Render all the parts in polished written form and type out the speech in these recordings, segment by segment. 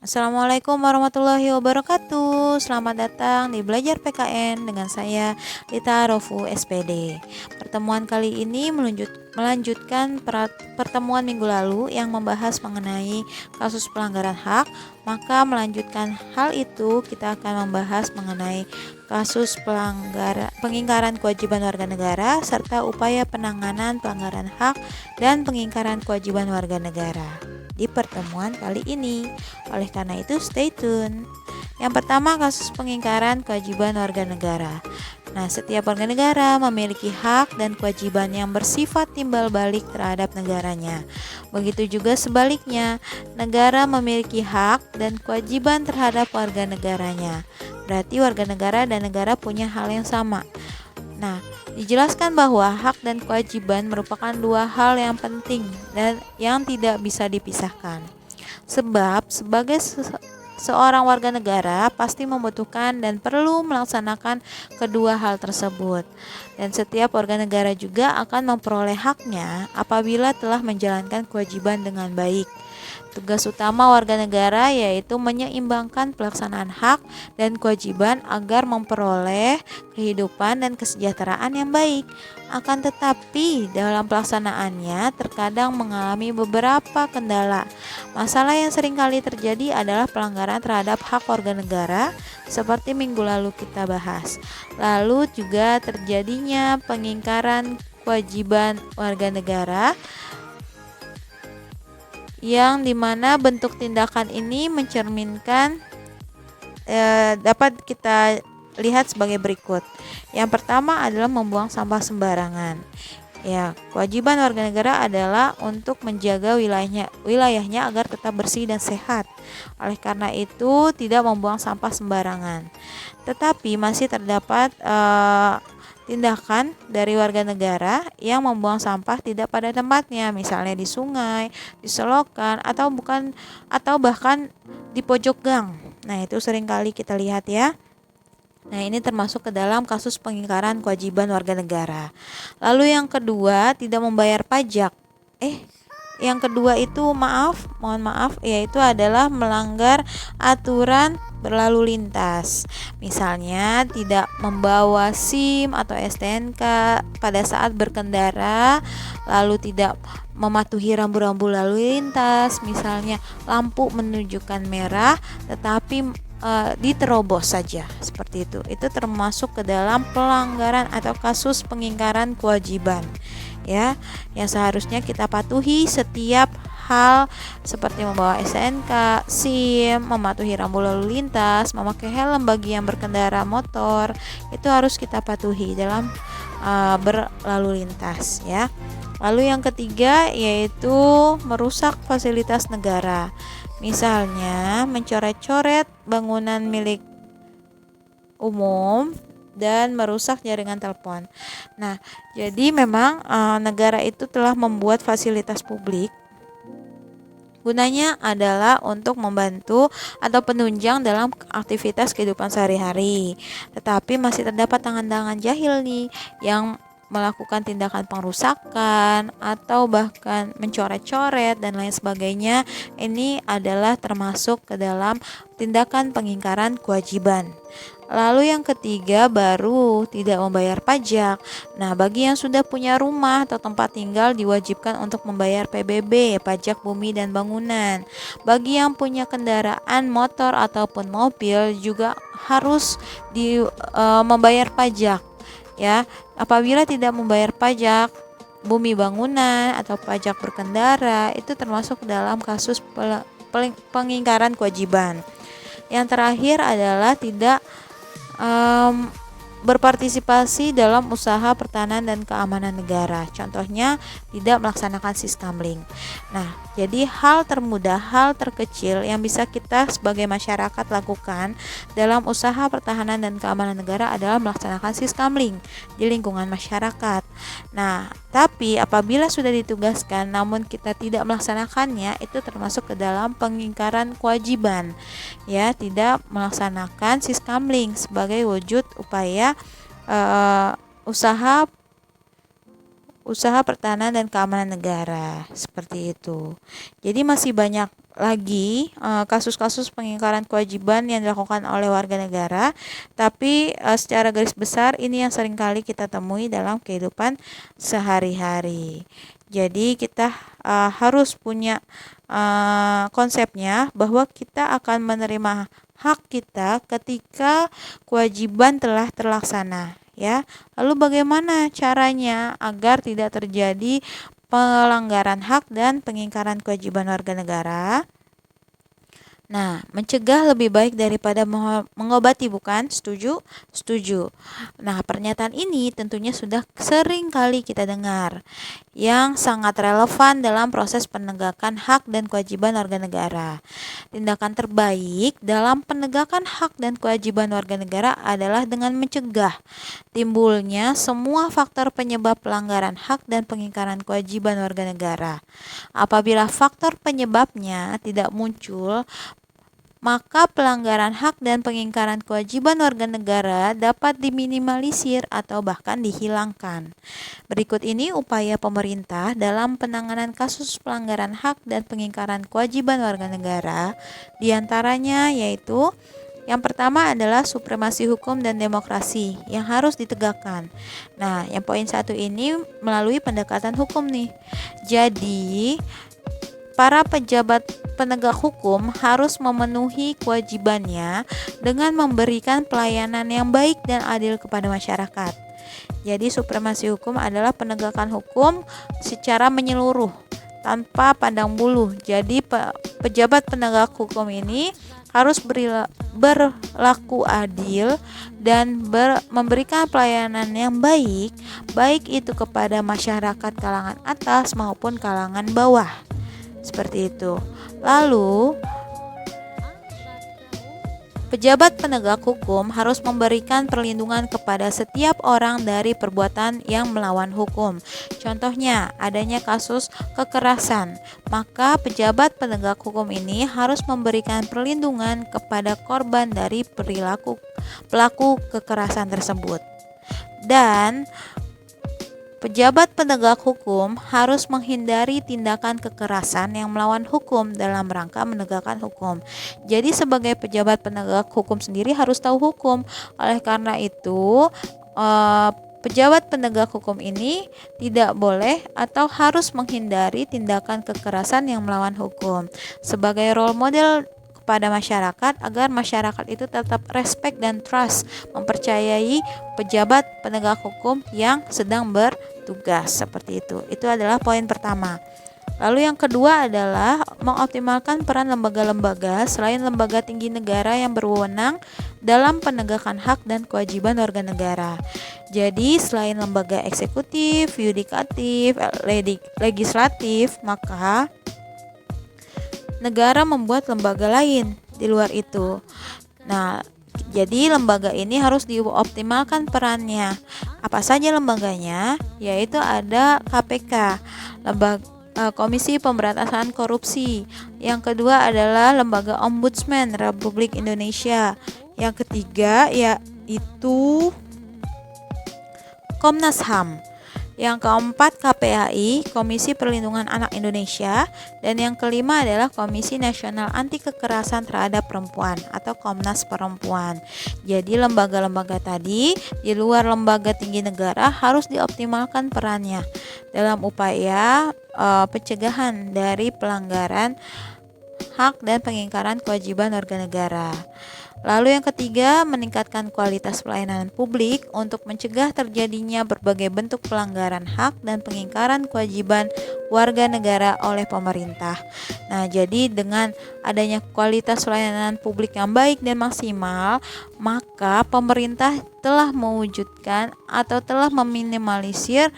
Assalamualaikum warahmatullahi wabarakatuh. Selamat datang di Belajar PKN dengan saya Lita Rofu SPD. Pertemuan kali ini melanjutkan pertemuan minggu lalu yang membahas mengenai kasus pelanggaran hak. Maka melanjutkan hal itu, kita akan membahas mengenai kasus pengingkaran kewajiban warga negara serta upaya penanganan pelanggaran hak dan pengingkaran kewajiban warga negara di pertemuan kali ini. Oleh karena itu, stay tune. Yang pertama, kasus pengingkaran kewajiban warga negara. Nah, setiap warga negara memiliki hak dan kewajiban yang bersifat timbal balik terhadap negaranya. Begitu juga sebaliknya, negara memiliki hak dan kewajiban terhadap warga negaranya. Berarti warga negara dan negara punya hal yang sama. Nah, dijelaskan bahwa hak dan kewajiban merupakan dua hal yang penting dan yang tidak bisa dipisahkan. Sebab sebagai seorang warga negara pasti membutuhkan dan perlu melaksanakan kedua hal tersebut. Dan setiap warga negara juga akan memperoleh haknya apabila telah menjalankan kewajiban dengan baik. Tugas utama warga negara yaitu menyeimbangkan pelaksanaan hak dan kewajiban agar memperoleh kehidupan dan kesejahteraan yang baik. Akan tetapi dalam pelaksanaannya terkadang mengalami beberapa kendala. Masalah yang seringkali terjadi adalah pelanggaran terhadap hak warga negara seperti minggu lalu kita bahas. Lalu juga terjadinya pengingkaran kewajiban warga negara yang dimana bentuk tindakan ini mencerminkan dapat kita lihat sebagai berikut. Yang pertama adalah membuang sampah sembarangan. Ya, kewajiban warga negara adalah untuk menjaga wilayahnya agar tetap bersih dan sehat. Oleh karena itu, tidak membuang sampah sembarangan. Tetapi masih terdapat tindakan dari warga negara yang membuang sampah tidak pada tempatnya, misalnya di sungai, di selokan, atau bahkan di pojok gang. Nah, itu seringkali kita lihat ya. Nah, ini termasuk ke dalam kasus pengingkaran kewajiban warga negara. Lalu yang kedua, tidak membayar pajak. Yang kedua itu mohon maaf, yaitu adalah melanggar aturan berlalu lintas. Misalnya tidak membawa SIM atau STNK pada saat berkendara, lalu tidak mematuhi rambu-rambu lalu lintas, misalnya lampu menunjukkan merah tetapi diterobos saja, seperti itu. Itu termasuk ke dalam pelanggaran atau kasus pengingkaran kewajiban. Ya, yang seharusnya kita patuhi setiap hal seperti membawa STNK, SIM, mematuhi rambu lalu lintas, memakai helm bagi yang berkendara motor, itu harus kita patuhi dalam berlalu lintas ya. Lalu yang ketiga yaitu merusak fasilitas negara. Misalnya mencoret-coret bangunan milik umum dan merusak jaringan telepon. Nah, jadi memang negara itu telah membuat fasilitas publik. Gunanya adalah untuk membantu atau penunjang dalam aktivitas kehidupan sehari-hari. Tetapi masih terdapat tangan-tangan jahil nih yang melakukan tindakan pengrusakan atau bahkan mencoret-coret dan lain sebagainya. Ini adalah termasuk ke dalam tindakan pengingkaran kewajiban. Lalu yang ketiga baru tidak membayar pajak. Nah, bagi yang sudah punya rumah atau tempat tinggal diwajibkan untuk membayar PBB, pajak bumi dan bangunan. Bagi yang punya kendaraan motor ataupun mobil juga harus membayar pajak. Ya, apabila tidak membayar pajak bumi bangunan atau pajak berkendara, itu termasuk dalam kasus pengingkaran kewajiban. Yang terakhir adalah tidak berpartisipasi dalam usaha pertahanan dan keamanan negara. Contohnya tidak melaksanakan siskamling. Nah, jadi hal termudah, hal terkecil yang bisa kita sebagai masyarakat lakukan dalam usaha pertahanan dan keamanan negara adalah melaksanakan siskamling di lingkungan masyarakat. Nah, tapi apabila sudah ditugaskan namun kita tidak melaksanakannya, itu termasuk ke dalam pengingkaran kewajiban. Ya, tidak melaksanakan siskamling sebagai wujud upaya usaha pertahanan dan keamanan negara. Seperti itu. Jadi masih banyak lagi kasus-kasus pengingkaran kewajiban yang dilakukan oleh warga negara, tapi secara garis besar ini yang seringkali kita temui dalam kehidupan sehari-hari. Jadi kita harus punya konsepnya bahwa kita akan menerima hak kita ketika kewajiban telah terlaksana, ya. Lalu bagaimana caranya agar tidak terjadi pelanggaran hak dan pengingkaran kewajiban warga negara? Nah, mencegah lebih baik daripada mengobati, bukan? Setuju? Setuju. Nah, pernyataan ini tentunya sudah sering kali kita dengar, yang sangat relevan dalam proses penegakan hak dan kewajiban warga negara. Tindakan terbaik dalam penegakan hak dan kewajiban warga negara adalah dengan mencegah timbulnya semua faktor penyebab pelanggaran hak dan pengingkaran kewajiban warga negara. Apabila faktor penyebabnya tidak muncul, maka pelanggaran hak dan pengingkaran kewajiban warga negara dapat diminimalisir atau bahkan dihilangkan. Berikut ini upaya pemerintah dalam penanganan kasus pelanggaran hak dan pengingkaran kewajiban warga negara, diantaranya yaitu yang pertama adalah supremasi hukum dan demokrasi yang harus ditegakkan. Nah, yang poin 1 ini melalui pendekatan hukum nih. Jadi, para pejabat penegak hukum harus memenuhi kewajibannya dengan memberikan pelayanan yang baik dan adil kepada masyarakat. Jadi supremasi hukum adalah penegakan hukum secara menyeluruh tanpa pandang bulu. Jadi pejabat penegak hukum ini harus berlaku adil dan memberikan pelayanan yang baik, baik itu kepada masyarakat kalangan atas maupun kalangan bawah. Seperti itu. Lalu, pejabat penegak hukum harus memberikan perlindungan kepada setiap orang dari perbuatan yang melawan hukum. Contohnya, adanya kasus kekerasan, maka pejabat penegak hukum ini harus memberikan perlindungan kepada korban dari pelaku kekerasan tersebut. Dan pejabat penegak hukum harus menghindari tindakan kekerasan yang melawan hukum dalam rangka menegakkan hukum. Jadi sebagai pejabat penegak hukum sendiri harus tahu hukum. Oleh karena itu, pejabat penegak hukum ini tidak boleh atau harus menghindari tindakan kekerasan yang melawan hukum. Sebagai role model pada masyarakat agar masyarakat itu tetap respect dan trust, mempercayai pejabat penegak hukum yang sedang bertugas. Seperti itu. Itu adalah poin pertama. Lalu yang kedua adalah mengoptimalkan peran lembaga-lembaga selain lembaga tinggi negara yang berwenang dalam penegakan hak dan kewajiban warga negara. Jadi selain lembaga eksekutif, yudikatif, legislatif, maka negara membuat lembaga lain di luar itu. Nah, jadi lembaga ini harus dioptimalkan perannya. Apa saja lembaganya? Yaitu ada KPK, Komisi Pemberantasan Korupsi. Yang kedua adalah lembaga Ombudsman Republik Indonesia. Yang ketiga yaitu Komnas HAM. Yang keempat KPAI, Komisi Perlindungan Anak Indonesia, dan yang kelima adalah Komisi Nasional Anti Kekerasan Terhadap Perempuan atau Komnas Perempuan. Jadi lembaga-lembaga tadi di luar lembaga tinggi negara harus dioptimalkan perannya dalam upaya pencegahan dari pelanggaran hak dan pengingkaran kewajiban warga negara. Lalu yang ketiga, meningkatkan kualitas pelayanan publik untuk mencegah terjadinya berbagai bentuk pelanggaran hak dan pengingkaran kewajiban warga negara oleh pemerintah. Nah, jadi dengan adanya kualitas pelayanan publik yang baik dan maksimal, maka pemerintah telah mewujudkan atau telah meminimalisir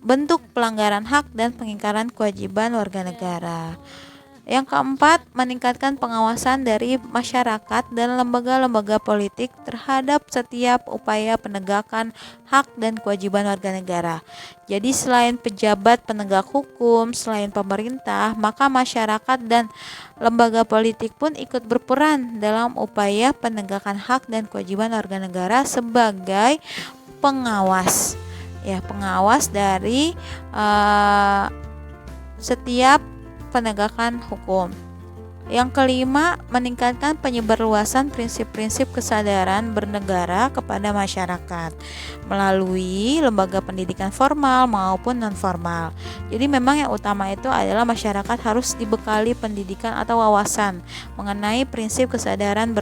bentuk pelanggaran hak dan pengingkaran kewajiban warga negara. Yang keempat, meningkatkan pengawasan dari masyarakat dan lembaga-lembaga politik terhadap setiap upaya penegakan hak dan kewajiban warga negara. Jadi selain pejabat penegak hukum, selain pemerintah, maka masyarakat dan lembaga politik pun ikut berperan dalam upaya penegakan hak dan kewajiban warga negara sebagai pengawas. ya pengawas dari setiap penegakan hukum. Yang kelima, meningkatkan penyebarluasan prinsip-prinsip kesadaran bernegara kepada masyarakat melalui lembaga pendidikan formal maupun non-formal. Jadi memang yang utama itu adalah masyarakat harus dibekali pendidikan atau wawasan mengenai prinsip kesadaran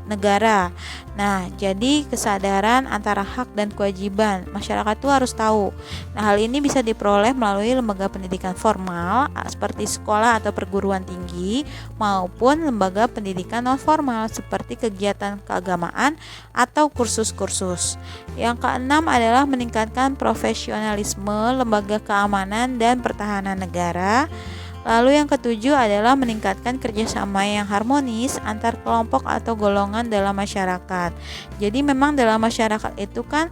negara. Nah, jadi kesadaran antara hak dan kewajiban masyarakat itu harus tahu. Nah, hal ini bisa diperoleh melalui lembaga pendidikan formal seperti sekolah atau perguruan tinggi maupun lembaga pendidikan non formal seperti kegiatan keagamaan atau kursus-kursus. Yang keenam adalah meningkatkan profesionalisme lembaga keamanan dan pertahanan negara. Lalu yang ketujuh adalah meningkatkan kerjasama yang harmonis antar kelompok atau golongan dalam masyarakat. Jadi memang dalam masyarakat itu kan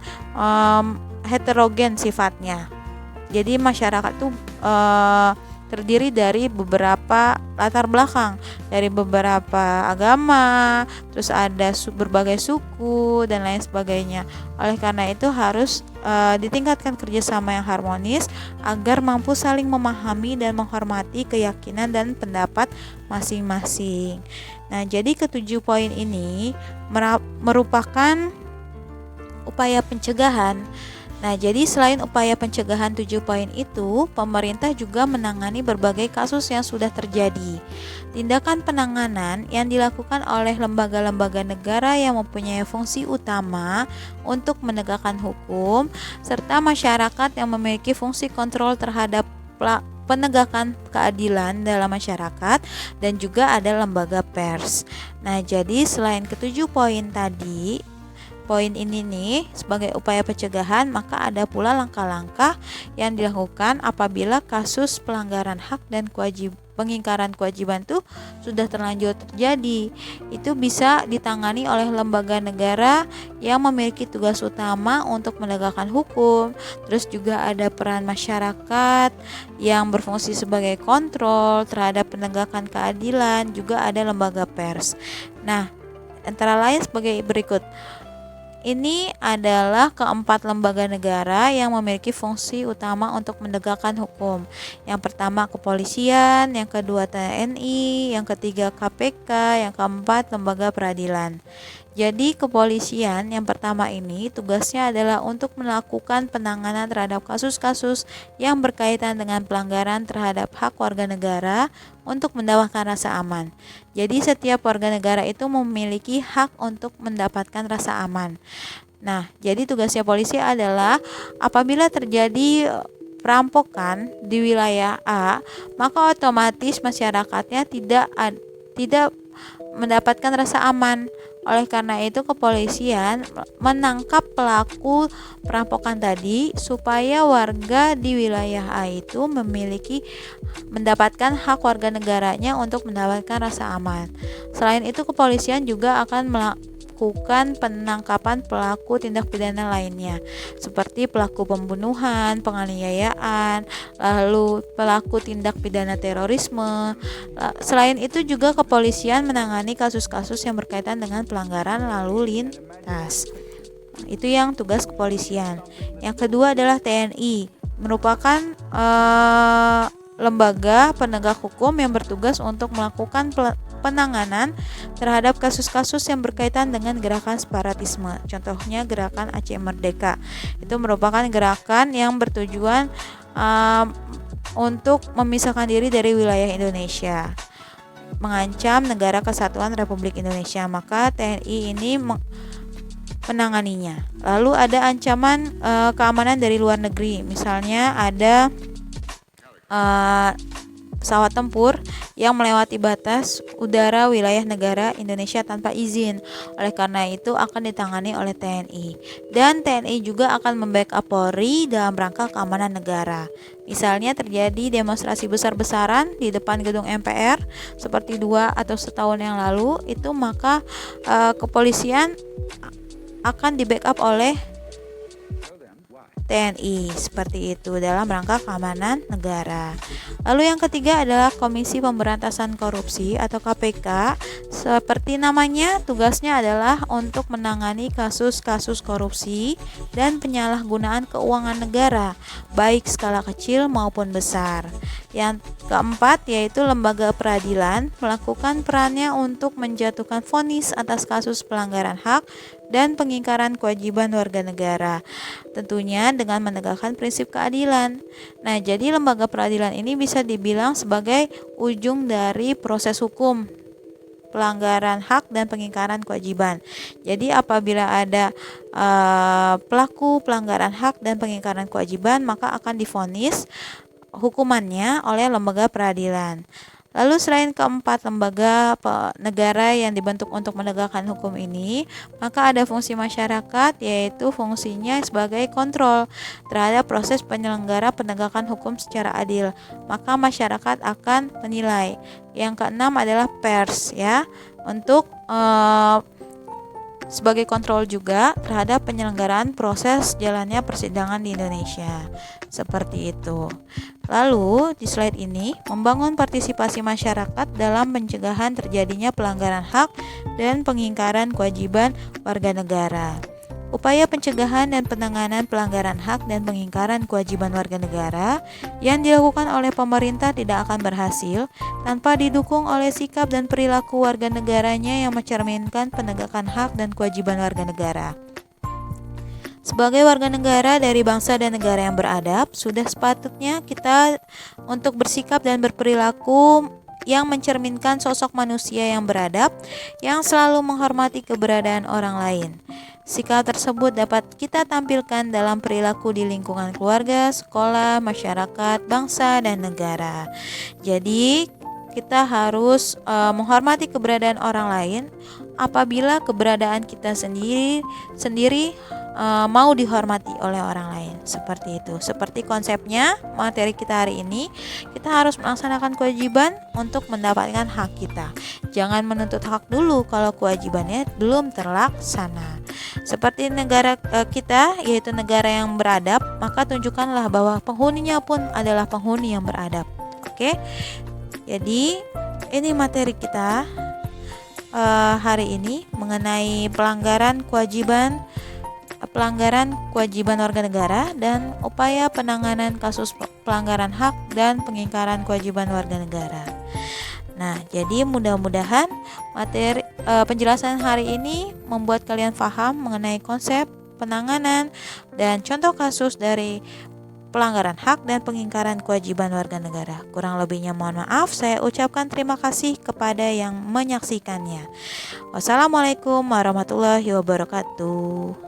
heterogen sifatnya. Jadi masyarakat itu terdiri dari beberapa latar belakang, dari beberapa agama, terus ada berbagai suku dan lain sebagainya. Oleh karena itu harus ditingkatkan kerjasama yang harmonis agar mampu saling memahami dan menghormati keyakinan dan pendapat masing-masing. Nah, jadi ketujuh poin ini merupakan upaya pencegahan. Nah, jadi selain upaya pencegahan 7 poin itu, pemerintah juga menangani berbagai kasus yang sudah terjadi. Tindakan penanganan yang dilakukan oleh lembaga-lembaga negara yang mempunyai fungsi utama untuk menegakkan hukum, serta masyarakat yang memiliki fungsi kontrol terhadap penegakan keadilan dalam masyarakat, dan juga ada lembaga pers. Nah, jadi selain ketujuh poin tadi, poin ini nih sebagai upaya pencegahan, maka ada pula langkah-langkah yang dilakukan apabila kasus pelanggaran hak dan pengingkaran kewajiban itu sudah terlanjur terjadi. Itu bisa ditangani oleh lembaga negara yang memiliki tugas utama untuk menegakkan hukum. Terus juga ada peran masyarakat yang berfungsi sebagai kontrol terhadap penegakan keadilan, juga ada lembaga pers. Nah, antara lain sebagai berikut. Ini adalah keempat lembaga negara yang memiliki fungsi utama untuk menegakkan hukum. Yang pertama kepolisian, yang kedua TNI, yang ketiga KPK, yang keempat lembaga peradilan. Jadi kepolisian yang pertama ini tugasnya adalah untuk melakukan penanganan terhadap kasus-kasus yang berkaitan dengan pelanggaran terhadap hak warga negara untuk mendapatkan rasa aman. Jadi setiap warga negara itu memiliki hak untuk mendapatkan rasa aman. Nah, jadi tugasnya polisi adalah apabila terjadi perampokan di wilayah A, maka otomatis masyarakatnya tidak mendapatkan rasa aman. Oleh karena itu kepolisian menangkap pelaku perampokan tadi supaya warga di wilayah A itu mendapatkan hak warga negaranya untuk mendapatkan rasa aman. Selain itu kepolisian juga akan melakukan penangkapan pelaku tindak pidana lainnya seperti pelaku pembunuhan, penganiayaan, lalu pelaku tindak pidana terorisme. Selain itu juga kepolisian menangani kasus-kasus yang berkaitan dengan pelanggaran lalu lintas. Itu yang tugas kepolisian. Yang kedua adalah TNI, merupakan lembaga penegak hukum yang bertugas untuk melakukan penanganan terhadap kasus-kasus yang berkaitan dengan gerakan separatisme. Contohnya gerakan Aceh Merdeka. Itu merupakan gerakan yang bertujuan untuk memisahkan diri dari wilayah Indonesia, mengancam negara kesatuan Republik Indonesia. Maka TNI ini menanganinya. Lalu ada ancaman keamanan dari luar negeri. Misalnya ada pesawat tempur yang melewati batas udara wilayah negara Indonesia tanpa izin. Oleh karena itu akan ditangani oleh TNI. Dan TNI juga akan membackup Polri dalam rangka keamanan negara. Misalnya terjadi demonstrasi besar-besaran di depan gedung MPR seperti 2 atau setahun yang lalu, itu maka kepolisian akan di-backup oleh TNI seperti itu dalam rangka keamanan negara. Lalu yang ketiga adalah Komisi Pemberantasan Korupsi atau KPK Seperti namanya, tugasnya adalah untuk menangani kasus-kasus korupsi dan penyalahgunaan keuangan negara, baik skala kecil maupun besar. Yang keempat yaitu lembaga peradilan melakukan perannya untuk menjatuhkan vonis atas kasus pelanggaran hak dan pengingkaran kewajiban warga negara, tentunya dengan menegakkan prinsip keadilan. Nah, jadi lembaga peradilan ini bisa dibilang sebagai ujung dari proses hukum pelanggaran hak dan pengingkaran kewajiban. Jadi apabila ada pelaku pelanggaran hak dan pengingkaran kewajiban, maka akan divonis hukumannya oleh lembaga peradilan. Lalu selain keempat lembaga negara yang dibentuk untuk menegakkan hukum ini, maka ada fungsi masyarakat, yaitu fungsinya sebagai kontrol terhadap proses penyelenggara penegakan hukum secara adil. Maka masyarakat akan menilai. Yang keenam adalah pers, ya, untuk sebagai kontrol juga terhadap penyelenggaraan proses jalannya persidangan di Indonesia. Seperti itu. Lalu di slide ini membangun partisipasi masyarakat dalam pencegahan terjadinya pelanggaran hak dan pengingkaran kewajiban warga negara. Upaya pencegahan dan penanganan pelanggaran hak dan pengingkaran kewajiban warga negara yang dilakukan oleh pemerintah tidak akan berhasil tanpa didukung oleh sikap dan perilaku warga negaranya yang mencerminkan penegakan hak dan kewajiban warga negara. Sebagai warga negara dari bangsa dan negara yang beradab, sudah sepatutnya kita untuk bersikap dan berperilaku yang mencerminkan sosok manusia yang beradab, yang selalu menghormati keberadaan orang lain. Sikap tersebut dapat kita tampilkan dalam perilaku di lingkungan keluarga, sekolah, masyarakat, bangsa, dan negara. Jadi, kita harus menghormati keberadaan orang lain apabila keberadaan kita sendiri mau dihormati oleh orang lain. Seperti itu. Seperti konsepnya materi kita hari ini, kita harus melaksanakan kewajiban untuk mendapatkan hak kita. Jangan menuntut hak dulu kalau kewajibannya belum terlaksana. Seperti negara kita, yaitu negara yang beradab, maka tunjukkanlah bahwa penghuninya pun adalah penghuni yang beradab. Oke. Jadi ini materi kita hari ini mengenai pelanggaran kewajiban warga negara dan upaya penanganan kasus pelanggaran hak dan pengingkaran kewajiban warga negara. Nah, jadi mudah-mudahan materi penjelasan hari ini membuat kalian paham mengenai konsep penanganan dan contoh kasus dari pelanggaran hak dan pengingkaran kewajiban warga negara. Kurang lebihnya mohon maaf, saya ucapkan terima kasih kepada yang menyaksikannya. Wassalamualaikum warahmatullahi wabarakatuh.